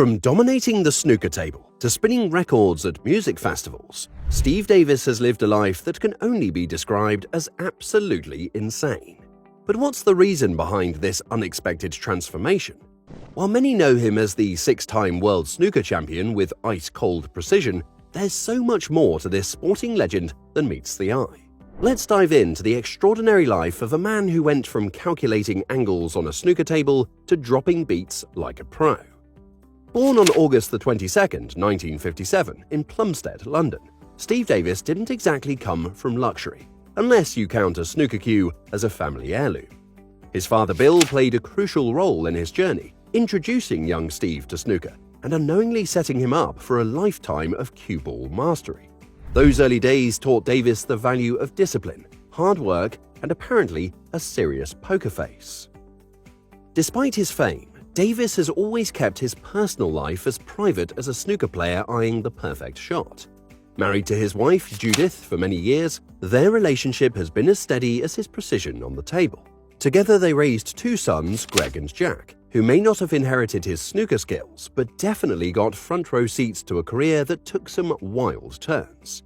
From dominating the snooker table to spinning records at music festivals, Steve Davis has lived a life that can only be described as absolutely insane. But what's the reason behind this unexpected transformation? While many know him as the six-time world snooker champion with ice-cold precision, there's so much more to this sporting legend than meets the eye. Let's dive into the extraordinary life of a man who went from calculating angles on a snooker table to dropping beats like a pro. Born on August 22, 1957, in Plumstead, London, Steve Davis didn't exactly come from luxury, unless you count a snooker cue as a family heirloom. His father Bill played a crucial role in his journey, introducing young Steve to snooker and unknowingly setting him up for a lifetime of cue ball mastery. Those early days taught Davis the value of discipline, hard work, and apparently a serious poker face. Despite his fame, Davis has always kept his personal life as private as a snooker player eyeing the perfect shot. Married to his wife, Judith, for many years, their relationship has been as steady as his precision on the table. Together they raised two sons, Greg and Jack, who may not have inherited his snooker skills, but definitely got front-row seats to a career that took some wild turns.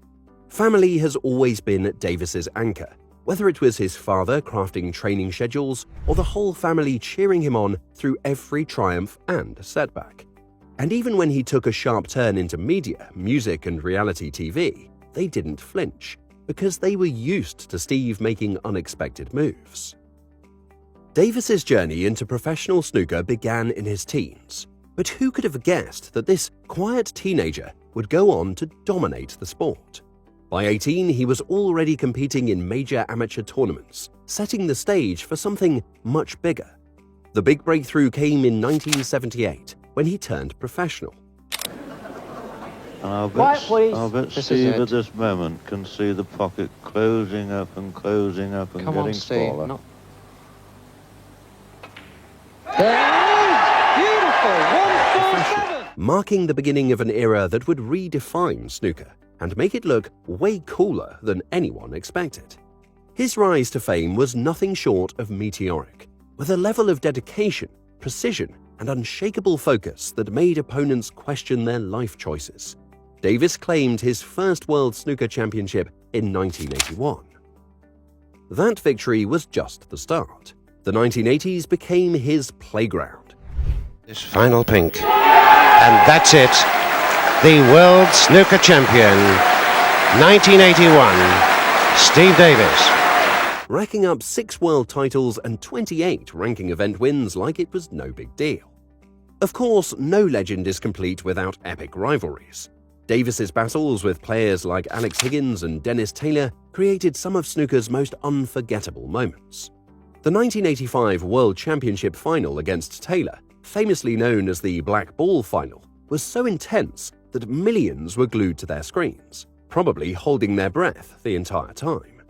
Family has always been Davis's anchor, whether it was his father crafting training schedules or the whole family cheering him on through every triumph and setback. And even when he took a sharp turn into media, music and reality TV, they didn't flinch, because they were used to Steve making unexpected moves. Davis's journey into professional snooker began in his teens, but who could have guessed that this quiet teenager would go on to dominate the sport? By 18, he was already competing in major amateur tournaments, setting the stage for something much bigger. The big breakthrough came in 1978, when he turned professional. I'll bet Steve at this moment can see the pocket closing up and closing up and getting smaller. No. There it is! Beautiful! 147! Marking the beginning of an era that would redefine snooker and make it look way cooler than anyone expected. His rise to fame was nothing short of meteoric, with a level of dedication, precision, and unshakable focus that made opponents question their life choices. Davis claimed his first World Snooker Championship in 1981. That victory was just the start. The 1980s became his playground. This final pink. And that's it. The World Snooker Champion, 1981, Steve Davis. Racking up 6 world titles and 28 ranking event wins like it was no big deal. Of course, no legend is complete without epic rivalries. Davis's battles with players like Alex Higgins and Dennis Taylor created some of snooker's most unforgettable moments. The 1985 World Championship final against Taylor, famously known as the Black Ball Final, was so intense that millions were glued to their screens, probably holding their breath the entire time.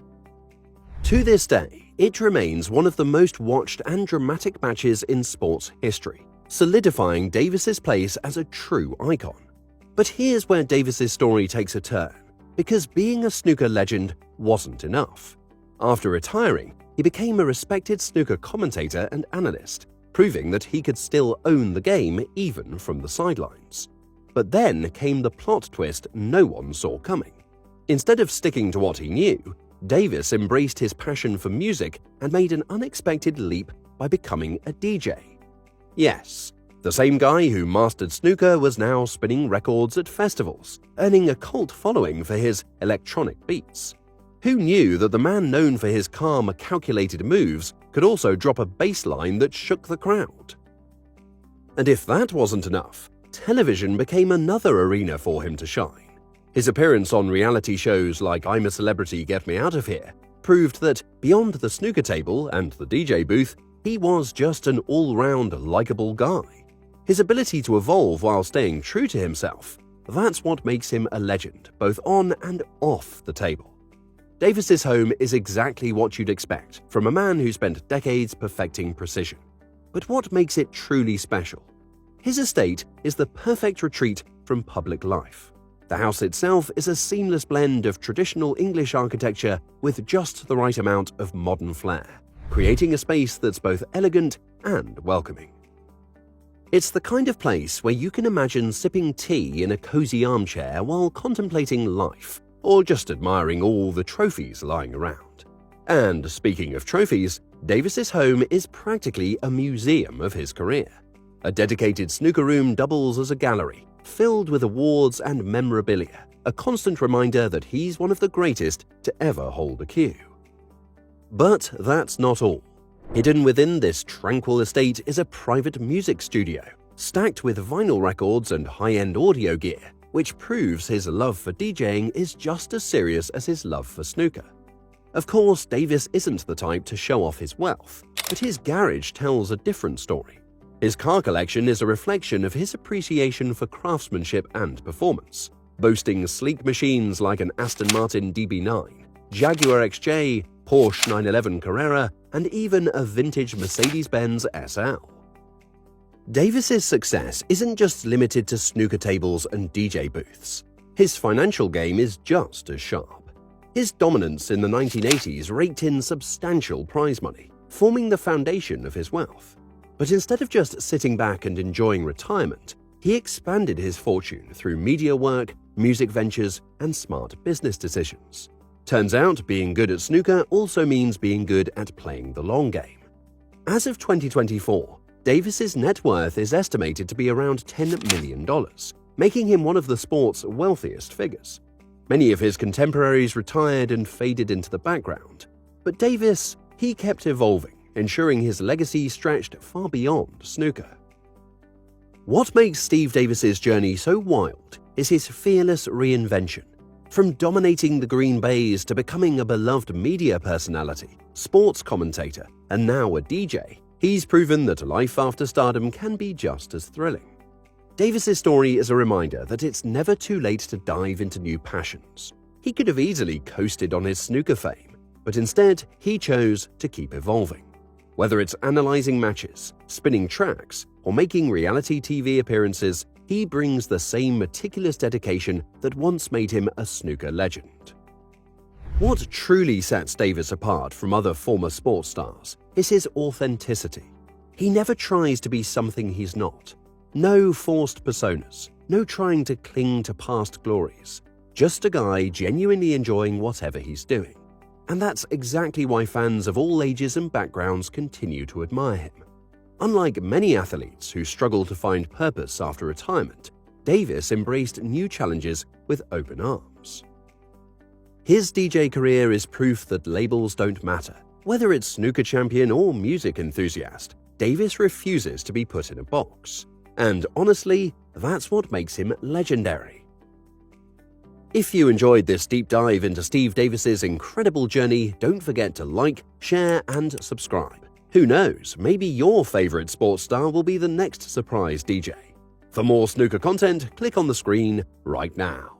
To this day, it remains one of the most watched and dramatic matches in sports history, solidifying Davis's place as a true icon. But here's where Davis's story takes a turn, because being a snooker legend wasn't enough. After retiring, he became a respected snooker commentator and analyst, proving that he could still own the game even from the sidelines. But then came the plot twist no one saw coming. Instead of sticking to what he knew, Davis embraced his passion for music and made an unexpected leap by becoming a DJ. Yes, the same guy who mastered snooker was now spinning records at festivals, earning a cult following for his electronic beats. Who knew that the man known for his calm, calculated moves could also drop a bass line that shook the crowd? And if that wasn't enough, television became another arena for him to shine. His appearance on reality shows like I'm a Celebrity, Get Me Out of Here proved that beyond the snooker table and the DJ booth, he was just an all-round likable guy. His ability to evolve while staying true to himself, that's what makes him a legend, both on and off the table. Davis's home is exactly what you'd expect from a man who spent decades perfecting precision. But what makes it truly special? His estate is the perfect retreat from public life. The house itself is a seamless blend of traditional English architecture with just the right amount of modern flair, creating a space that's both elegant and welcoming. It's the kind of place where you can imagine sipping tea in a cozy armchair while contemplating life, or just admiring all the trophies lying around. And speaking of trophies, Davis's home is practically a museum of his career. A dedicated snooker room doubles as a gallery, filled with awards and memorabilia, a constant reminder that he's one of the greatest to ever hold a cue. But that's not all. Hidden within this tranquil estate is a private music studio, stacked with vinyl records and high-end audio gear, which proves his love for DJing is just as serious as his love for snooker. Of course, Davis isn't the type to show off his wealth, but his garage tells a different story. His car collection is a reflection of his appreciation for craftsmanship and performance, boasting sleek machines like an Aston Martin DB9, Jaguar XJ, Porsche 911 Carrera, and even a vintage Mercedes-Benz SL. Davis's success isn't just limited to snooker tables and DJ booths. His financial game is just as sharp. His dominance in the 1980s raked in substantial prize money, forming the foundation of his wealth. But instead of just sitting back and enjoying retirement, he expanded his fortune through media work, music ventures, and smart business decisions. Turns out, being good at snooker also means being good at playing the long game. As of 2024, Davis's net worth is estimated to be around $10 million, making him one of the sport's wealthiest figures. Many of his contemporaries retired and faded into the background, but Davis, he kept evolving, ensuring his legacy stretched far beyond snooker. What makes Steve Davis's journey so wild is his fearless reinvention. From dominating the Green Bays to becoming a beloved media personality, sports commentator, and now a DJ, he's proven that life after stardom can be just as thrilling. Davis's story is a reminder that it's never too late to dive into new passions. He could have easily coasted on his snooker fame, but instead he chose to keep evolving. Whether it's analyzing matches, spinning tracks, or making reality TV appearances, he brings the same meticulous dedication that once made him a snooker legend. What truly sets Davis apart from other former sports stars is his authenticity. He never tries to be something he's not. No forced personas, no trying to cling to past glories. Just a guy genuinely enjoying whatever he's doing. And that's exactly why fans of all ages and backgrounds continue to admire him. Unlike many athletes who struggle to find purpose after retirement, Davis embraced new challenges with open arms. His DJ career is proof that labels don't matter. Whether it's snooker champion or music enthusiast, Davis refuses to be put in a box. And honestly, that's what makes him legendary. If you enjoyed this deep dive into Steve Davis's incredible journey, don't forget to like, share, and subscribe. Who knows, maybe your favorite sports star will be the next surprise DJ. For more snooker content, click on the screen right now.